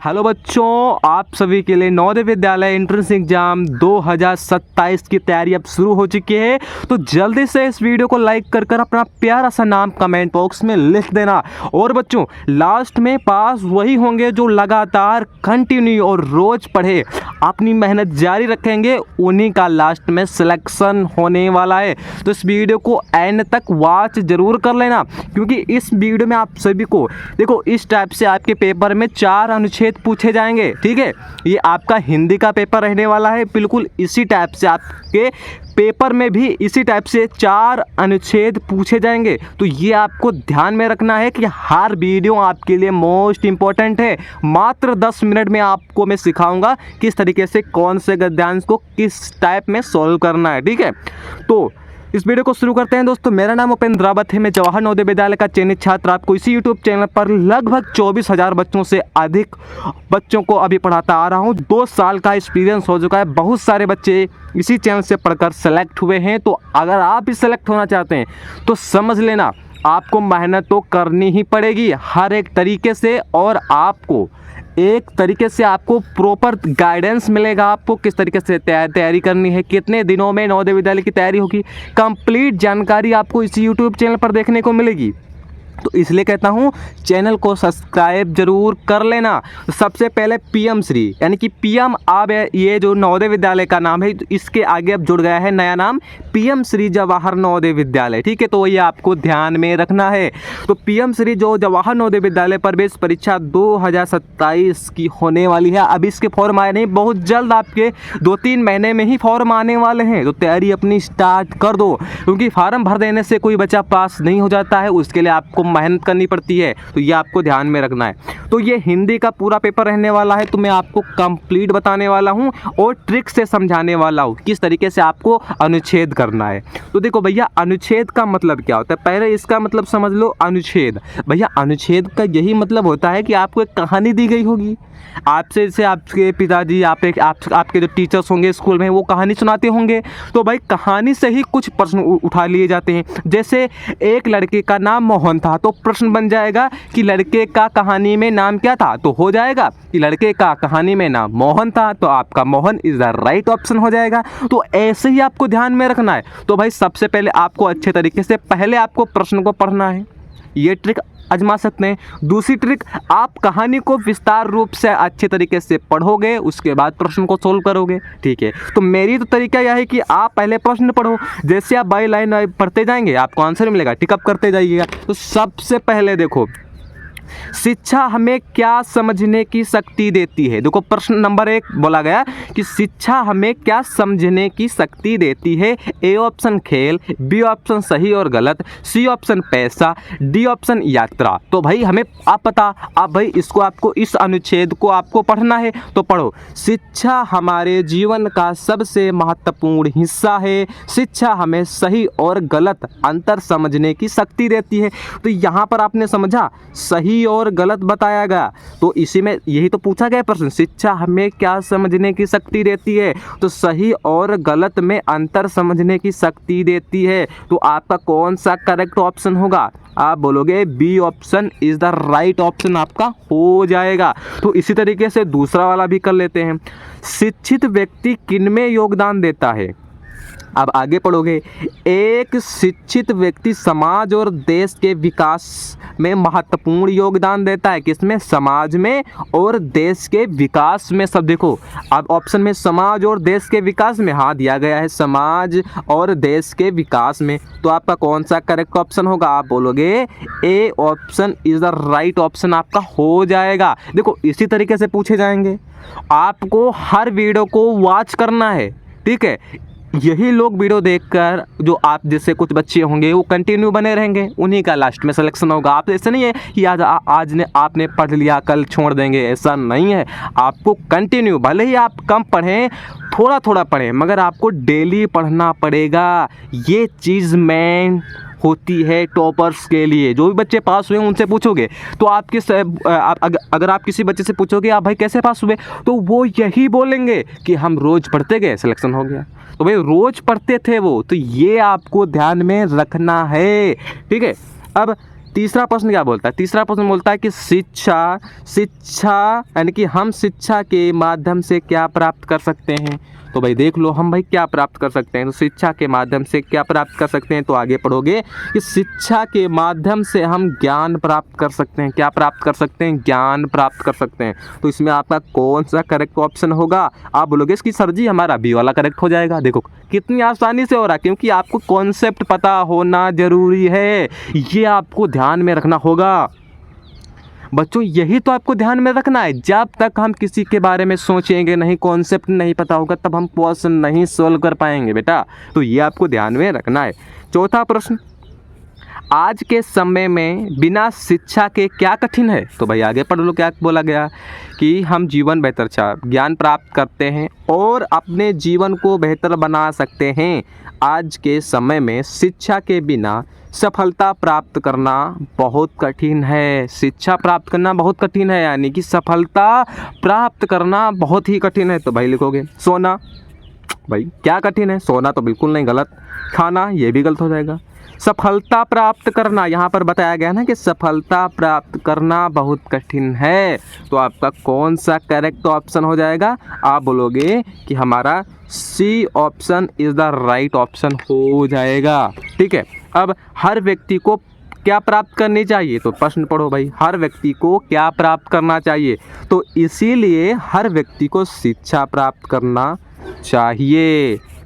Hello बच्चों, आप सभी के लिए नवोदय विद्यालय एंट्रेंस एग्जाम 2027 की तैयारी अब शुरू हो चुकी है। तो जल्दी से इस वीडियो को लाइक कर अपना प्यारा सा नाम कमेंट बॉक्स में लिख देना। और बच्चों, लास्ट में पास वही होंगे जो लगातार कंटिन्यू और रोज पढ़े, अपनी मेहनत जारी रखेंगे, उन्हीं का लास्ट में सिलेक्शन होने वाला है। तो इस वीडियो को एंड तक वॉच जरूर कर लेना, क्योंकि इस वीडियो में आप सभी को देखो इस टाइप से आपके पेपर में 4 अनुच्छेद पूछे जाएंगे। ठीक है, ये आपका हिंदी का पेपर रहने वाला है। बिल्कुल इसी टाइप से आपके पेपर में भी इसी टाइप से 4 अनुच्छेद पूछे जाएंगे। तो ये आपको ध्यान में रखना है कि हर वीडियो आपके लिए मोस्ट इंपॉर्टेंट है। मात्र 10 मिनट में आपको मैं सिखाऊंगा किस तरीके से कौन से गद्यांश को किस टाइप में सॉल्व करना है। ठीक है, तो इस वीडियो को शुरू करते हैं। दोस्तों, मेरा नाम उपेंद्र रावत है। मैं जवाहर नवोदय विद्यालय का चयनित छात्र आपको इसी यूट्यूब चैनल पर लगभग 24,000 बच्चों से अधिक बच्चों को अभी पढ़ाता आ रहा हूं। 2 साल का एक्सपीरियंस हो चुका है। बहुत सारे बच्चे इसी चैनल से पढ़कर सेलेक्ट हुए हैं। तो अगर आप भी सेलेक्ट होना चाहते हैं तो समझ लेना, आपको मेहनत तो करनी ही पड़ेगी हर एक तरीके से, और आपको एक तरीके से आपको प्रॉपर गाइडेंस मिलेगा। आपको किस तरीके से तैयारी करनी है, कितने दिनों में नवोदय विद्यालय की तैयारी होगी, कंप्लीट जानकारी आपको इसी यूट्यूब चैनल पर देखने को मिलेगी। तो इसलिए कहता हूँ चैनल को सब्सक्राइब जरूर कर लेना। तो सबसे पहले पीएम श्री यानी कि पीएम, अब ये जो नवोदय विद्यालय का नाम है इसके आगे अब जुड़ गया है नया नाम पीएम श्री जवाहर नवोदय विद्यालय। ठीक है, तो ये आपको ध्यान में रखना है। तो पीएम श्री जो जवाहर नवोदय विद्यालय प्रवेश परीक्षा 2027 की होने वाली है। अब इसके फॉर्म आए नहीं, बहुत जल्द आपके 2-3 महीने में ही फॉर्म आने वाले हैं। तो तैयारी अपनी स्टार्ट कर दो, क्योंकि फार्म भर देने से कोई बच्चा पास नहीं हो जाता है, उसके लिए आपको मेहनत करनी पड़ती है। तो ये आपको ध्यान में रखना है। तो ये हिंदी का पूरा पेपर रहने वाला है। तो मैं आपको कंप्लीट बताने वाला हूं और ट्रिक से समझाने वाला हूं किस तरीके से आपको अनुच्छेद करना है। तो देखो भैया, अनुच्छेद का मतलब क्या होता है, पहले इसका मतलब समझ लो। अनुच्छेद भैया, अनुच्छेद का यही मतलब होता है कि आपको एक कहानी दी गई होगी, आपसे जैसे आपके पिताजी आपके जो टीचर्स होंगे स्कूल में वो कहानी सुनाते होंगे। तो भाई कहानी से ही कुछ प्रश्न उठा लिए जाते हैं। जैसे एक लड़के का नाम मोहन था, तो प्रश्न बन जाएगा कि लड़के का कहानी में नाम क्या था। तो हो जाएगा कि लड़के का कहानी में नाम मोहन था, तो आपका Mohan is the right option हो जाएगा। तो ऐसे ही आपको ध्यान में रखना है। तो भाई सबसे पहले आपको अच्छे तरीके से पहले आपको प्रश्न को पढ़ना है। ये ट्रिक आजमा सकते हैं। दूसरी ट्रिक, आप कहानी को विस्तार रूप से अच्छे तरीके से पढ़ोगे, उसके बाद प्रश्न को सोल्व करोगे। ठीक है, तो मेरी तो तरीका यह है कि आप पहले प्रश्न पढ़ो, जैसे आप बाई लाइन पढ़ते जाएंगे आपको आंसर मिलेगा, टिकअप करते जाइएगा। तो सबसे पहले देखो, शिक्षा हमें क्या समझने की शक्ति देती है। देखो प्रश्न नंबर 1 बोला गया कि शिक्षा हमें क्या समझने की शक्ति देती है। ए ऑप्शन खेल, बी ऑप्शन सही और गलत, सी ऑप्शन पैसा, डी ऑप्शन यात्रा। तो भाई हमें आप पता, आप भाई इसको आपको इस अनुच्छेद को आपको पढ़ना है। तो पढ़ो, शिक्षा हमारे जीवन का सबसे महत्वपूर्ण हिस्सा है। शिक्षा हमें सही और गलत अंतर समझने की शक्ति देती है। तो यहाँ पर आपने समझा सही और गलत बताया गया। तो इसी में यही तो पूछा गया प्रश्न, शिक्षा हमें क्या समझने की शक्ति देती है। तो सही और गलत में अंतर समझने की शक्ति देती है। तो आपका कौन सा करेक्ट ऑप्शन होगा? आप बोलोगे B option is the right option आपका हो जाएगा। तो इसी तरीके से दूसरा वाला भी कर लेते हैं। शिक्षित व्यक्ति किनमें योगदान देता है? अब आगे पढ़ोगे, एक शिक्षित व्यक्ति समाज और देश के विकास में महत्वपूर्ण योगदान देता है। किसमें? समाज में और देश के विकास में। सब देखो, अब ऑप्शन में समाज और देश के विकास में हाँ दिया गया है, समाज और देश के विकास में। तो आपका कौन सा करेक्ट ऑप्शन होगा? आप बोलोगे A option is the right option आपका हो जाएगा। देखो इसी तरीके से पूछे जाएंगे, आपको हर वीडियो को वॉच करना है। ठीक है, यही लोग वीडियो देखकर जो आप जैसे कुछ बच्चे होंगे वो कंटिन्यू बने रहेंगे, उन्हीं का लास्ट में सिलेक्शन होगा। आप ऐसे नहीं है कि आज आपने पढ़ लिया कल छोड़ देंगे, ऐसा नहीं है। आपको कंटिन्यू, भले ही आप कम पढ़ें, थोड़ा थोड़ा पढ़ें, मगर आपको डेली पढ़ना पड़ेगा। ये चीज़ मेन होती है टॉपर्स के लिए। जो भी बच्चे पास हुए उनसे पूछोगे तो अगर आप किसी बच्चे से पूछोगे आप भाई कैसे पास हुए, तो वो यही बोलेंगे कि हम रोज़ पढ़ते गए, सिलेक्शन हो गया। तो भाई रोज़ पढ़ते थे वो, तो ये आपको ध्यान में रखना है। ठीक है, अब तीसरा प्रश्न क्या बोलता है? तीसरा प्रश्न बोलता है कि शिक्षा यानी कि हम शिक्षा के माध्यम से क्या प्राप्त कर सकते हैं। तो भाई देख लो हम भाई क्या प्राप्त कर सकते हैं, तो शिक्षा के माध्यम से क्या प्राप्त कर सकते हैं, तो आगे पढ़ोगे कि शिक्षा के माध्यम से हम ज्ञान प्राप्त कर सकते हैं। क्या प्राप्त कर सकते हैं? ज्ञान प्राप्त कर सकते हैं। तो इसमें आपका कौन सा करेक्ट ऑप्शन होगा? आप बोलोगे इसकी सर जी हमारा बी वाला करेक्ट हो जाएगा। देखो कितनी आसानी से हो रहा है, क्योंकि आपको कॉन्सेप्ट पता होना जरूरी है, ये आपको ध्यान में रखना होगा बच्चों। यही तो आपको ध्यान में रखना है। जब तक हम किसी के बारे में सोचेंगे नहीं, कॉन्सेप्ट नहीं पता होगा, तब हम क्वेश्चन नहीं सोल्व कर पाएंगे बेटा। तो ये आपको ध्यान में रखना है। चौथा प्रश्न, आज के समय में बिना शिक्षा के क्या कठिन है। तो भाई आगे पढ़ लो क्या बोला गया कि हम जीवन बेहतर ज्ञान प्राप्त करते हैं और अपने जीवन को बेहतर बना सकते हैं। आज के समय में शिक्षा के बिना सफलता प्राप्त करना बहुत कठिन है। शिक्षा प्राप्त करना बहुत कठिन है, यानी कि सफलता प्राप्त करना बहुत ही कठिन है। तो भाई लिखोगे सोना। भाई क्या कठिन है? सोना तो बिल्कुल नहीं, गलत। खाना, ये भी गलत हो जाएगा। सफलता प्राप्त करना, यहाँ पर बताया गया ना कि सफलता प्राप्त करना बहुत कठिन है। तो आपका कौन सा करेक्ट ऑप्शन हो जाएगा? आप बोलोगे कि हमारा C option is the right option हो जाएगा। ठीक है, अब हर व्यक्ति को क्या प्राप्त करनी चाहिए? तो प्रश्न पढ़ो भाई, हर व्यक्ति को क्या प्राप्त करना चाहिए? तो इसीलिए हर व्यक्ति को शिक्षा प्राप्त करना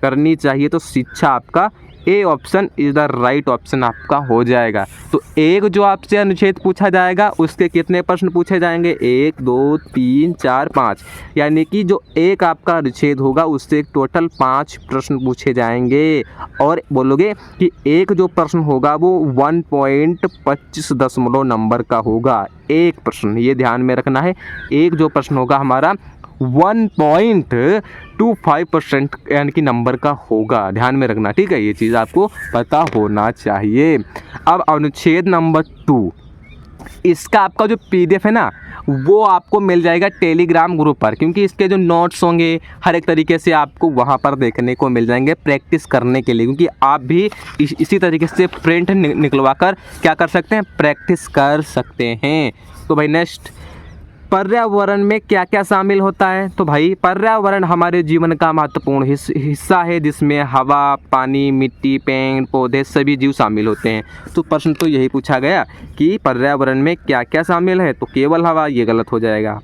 करनी चाहिए। तो शिक्षा आपका A option is the right option आपका हो जाएगा। तो एक जो आपसे अनुच्छेद पूछा जाएगा उसके कितने प्रश्न पूछे जाएंगे? 1 2 3 4 5, यानी कि जो एक आपका अनुच्छेद होगा उससे टोटल 5 प्रश्न पूछे जाएंगे। और बोलोगे कि एक जो प्रश्न होगा वो 1.25 नंबर का होगा, एक प्रश्न, ये ध्यान में रखना है। एक जो प्रश्न होगा हमारा 1.25% यानी कि नंबर का होगा, ध्यान में रखना। ठीक है, ये चीज़ आपको पता होना चाहिए। अब अनुच्छेद नंबर 2, इसका आपका जो PDF है ना वो आपको मिल जाएगा टेलीग्राम ग्रुप पर, क्योंकि इसके जो नोट्स होंगे हर एक तरीके से आपको वहाँ पर देखने को मिल जाएंगे प्रैक्टिस करने के लिए, क्योंकि आप भी इसी तरीके से प्रिंट निकलवा कर क्या कर सकते हैं? प्रैक्टिस कर सकते हैं। तो भाई नेक्स्ट, पर्यावरण में क्या क्या शामिल होता है? तो भाई पर्यावरण हमारे जीवन का महत्वपूर्ण हिस्सा है, जिसमें हवा, पानी, मिट्टी, पेड़ पौधे सभी जीव शामिल होते हैं। तो प्रश्न तो यही पूछा गया कि पर्यावरण में क्या क्या शामिल है। तो केवल हवा, ये गलत हो जाएगा।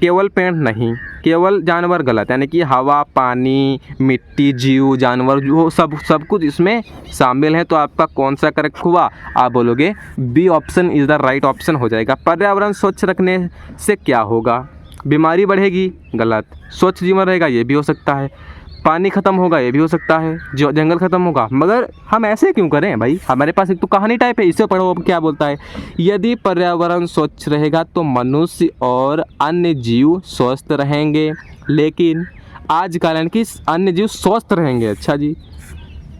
केवल पेड़ नहीं, केवल जानवर, गलत। यानी कि हवा, पानी, मिट्टी, जीव, जानवर, जो सब कुछ इसमें शामिल है। तो आपका कौन सा करेक्ट हुआ? आप बोलोगे B option is the right option हो जाएगा। पर्यावरण स्वच्छ रखने से क्या होगा? बीमारी बढ़ेगी, गलत। स्वच्छ जीवन रहेगा, ये भी हो सकता है। पानी ख़त्म होगा, ये भी हो सकता है। जो जंगल ख़त्म होगा, मगर हम ऐसे क्यों करें भाई? हमारे पास एक तो कहानी टाइप है, इसे पढ़ो। अब क्या बोलता है? यदि पर्यावरण स्वच्छ रहेगा तो मनुष्य और अन्य जीव स्वस्थ रहेंगे, लेकिन आजकल यानी कि अन्य जीव स्वस्थ रहेंगे। अच्छा जी,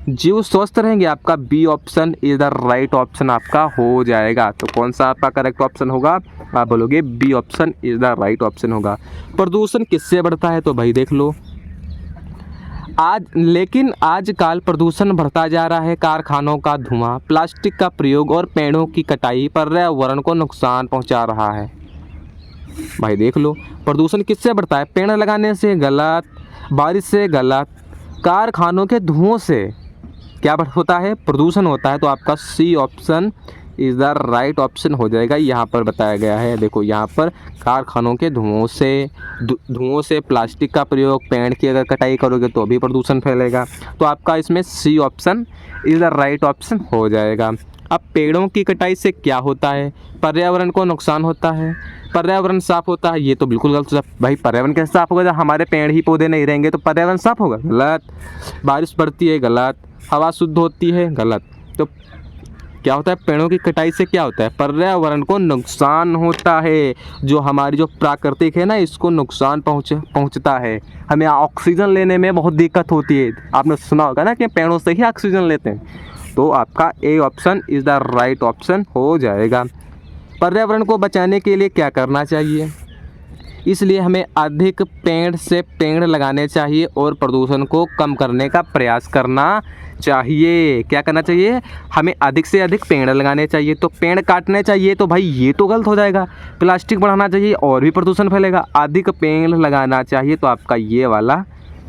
जीव स्वस्थ रहेंगे, आपका B option is the right option आपका हो जाएगा। तो कौन सा आपका करेक्ट ऑप्शन होगा? आप बोलोगे B option is the right option होगा। प्रदूषण किससे बढ़ता है? तो भाई देख लो, लेकिन आजकल प्रदूषण बढ़ता जा रहा है। कारखानों का धुआं, प्लास्टिक का प्रयोग और पेड़ों की कटाई पर्यावरण को नुकसान पहुंचा रहा है। भाई देख लो, प्रदूषण किससे बढ़ता है? पेड़ लगाने से, गलत। बारिश से, गलत। कारखानों के धुओं से क्या होता है? प्रदूषण होता है। तो आपका C option is the right option हो जाएगा। यहाँ पर बताया गया है, देखो यहाँ पर कारखानों के धुओं से, प्लास्टिक का प्रयोग, पेड़ की अगर कटाई करोगे तो भी प्रदूषण फैलेगा। तो आपका इसमें C option is the right option हो जाएगा। अब पेड़ों की कटाई से क्या होता है? पर्यावरण को नुकसान होता है। पर्यावरण साफ होता है, ये तो बिल्कुल गलत। भाई पर्यावरण कैसे साफ होगा जब हमारे पेड़ ही पौधे नहीं रहेंगे? तो पर्यावरण साफ होगा, गलत। बारिश पड़ती है, गलत। हवा शुद्ध होती है, गलत। तो क्या होता है? पेड़ों की कटाई से क्या होता है? पर्यावरण को नुकसान होता है। जो हमारी जो प्राकृतिक है ना, इसको नुकसान पहुंचता है। हमें ऑक्सीजन लेने में बहुत दिक्कत होती है। आपने सुना होगा ना कि पेड़ों से ही ऑक्सीजन लेते हैं। तो आपका A option is the right option हो जाएगा। पर्यावरण को बचाने के लिए क्या करना चाहिए? इसलिए हमें अधिक पेड़ से पेड़ लगाने चाहिए और प्रदूषण को कम करने का प्रयास करना चाहिए। क्या करना चाहिए? हमें अधिक से अधिक पेड़ लगाने चाहिए। तो पेड़ काटने चाहिए तो भाई ये तो गलत हो जाएगा। प्लास्टिक बढ़ाना चाहिए और भी प्रदूषण फैलेगा। अधिक पेड़ लगाना चाहिए तो आपका ये वाला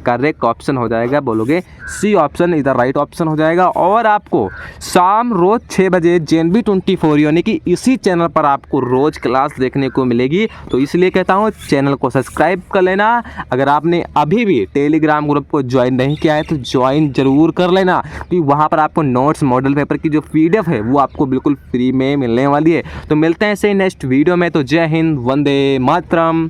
करेक्ट ऑप्शन हो जाएगा। बोलोगे सी ऑप्शन इधर राइट ऑप्शन हो जाएगा। और आपको शाम रोज 6 बजे JNB 24 यानी कि इसी चैनल पर आपको रोज क्लास देखने को मिलेगी। तो इसलिए कहता हूँ चैनल को सब्सक्राइब कर लेना। अगर आपने अभी भी टेलीग्राम ग्रुप को ज्वाइन नहीं किया है तो ज्वाइन जरूर कर लेना, क्योंकि वहाँ पर आपको नोट्स मॉडल पेपर की जो PDF है वो आपको बिल्कुल फ्री में मिलने वाली है। तो मिलते हैं ऐसे ही नेक्स्ट वीडियो में। तो जय हिंद, वंदे मातरम।